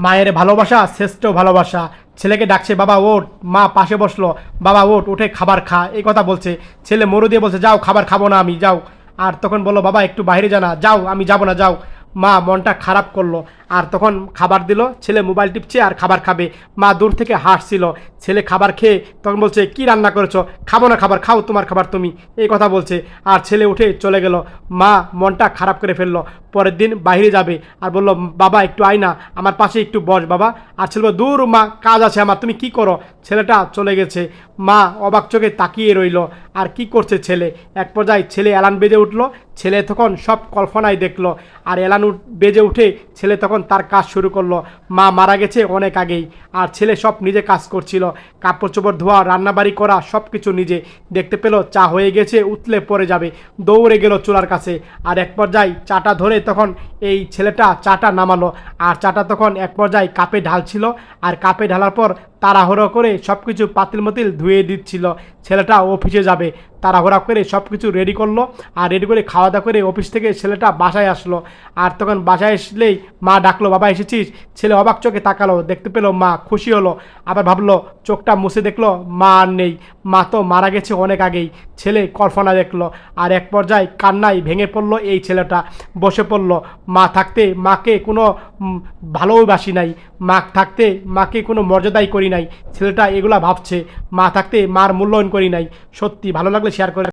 মায়ের ভালোবাসা শ্রেষ্ঠ ভালোবাসা। ছেলেকে ডাকছে, বাবা ওঠ। মা পাশে বসলো, বাবা ওঠ, উঠে খাবার খা, এই কথা বলছে। ছেলে মরু দিয়ে বলছে, যাও খাবার খাবো না আমি, যাও। আর তখন বললো, বাবা একটু বাইরে জানা, যাও আমি যাবো না, যাও। মা মনটা খারাপ করলো, আর তখন খাবার দিল। ছেলে মোবাইল টিপছে আর খাবার খাবে। মা দূর থেকে হাসছিল। ছেলে খাবার খেয়ে তখন বলছে, কি রান্না করেছো? খাবো না খাবার, খাও তোমার খাবার তুমি, এই কথা বলছে। আর ছেলে উঠে চলে গেল। মা মনটা খারাপ করে ফেললো। পরের দিন বাইরে যাবে আর বলল, বাবা একটু আয় না, আমার পাশে একটু বস বাবা। আর ছেলে বলল, দূর মা, কাজ আছে আমার, তুমি কি করো? ছেলেটা চলে গেছে। মা অবাক চোখে তাকিয়ে রইল। আর কি করছে ছেলে? এক পর্যায়ে ছেলে অ্যালার্ম বেজে উঠলো। ছেলে তখন সব কল্পনায় দেখলো। আর অ্যালার্ম বেজে উঠে ছেলে তখন তার কাজ শুরু করলো। মা মারা গেছে অনেক আগেই, আর ছেলে সব নিজে কাজ করছিল। কাপড় চোপড় ধোয়া, রান্নাবাড়ি করা, সব কিছু নিজে। দেখতে পেলো চা হয়ে গেছে, উতলে পড়ে যাবে। দৌড়ে গেল চুলার কাছে। আর এক পর্যায়ে চাটা ধরে তখন এই ছেলেটা চাটা নামালো। আর চাটা তখন এক পর্যায়ে কাপে ঢালছিল। আর কাপে ঢালার পর তাড়াহুড়ো করে সব কিছু পাতিল মতিল ধুয়ে দিচ্ছিল। ছেলেটা অফিসে যাবে, তাড়াহুড়া করে সব কিছু রেডি করলো। আর রেডি করে খাওয়া দাওয়া করে অফিস থেকে ছেলেটা বাসায় আসলো। আর তখন বাসায় আসলেই মা ডাকলো, বাবা এসেছিস? ছেলে অবাক চোখে তাকালো, দেখতে পেলো মা, খুশি হলো। আবার ভাবলো, চোখটা মুছে দেখলো মা আর নেই। মা তো মারা গেছে অনেক আগেই। ছেলে কল্পনা দেখলো। আর এক পর্যায়ে কান্নায় ভেঙে পড়লো এই ছেলেটা। বসে পড়লো। মা থাকতে মাকে কোনো ভালোবাসি নাই, মা থাকতে মাকে কোনো মর্যাদাই করি নাই। ছেলেটা এগুলা ভাবছে, মা থাকতে মার মূল্যায়ন করি নাই। সত্যি ভালো লাগলে শেয়ার করে।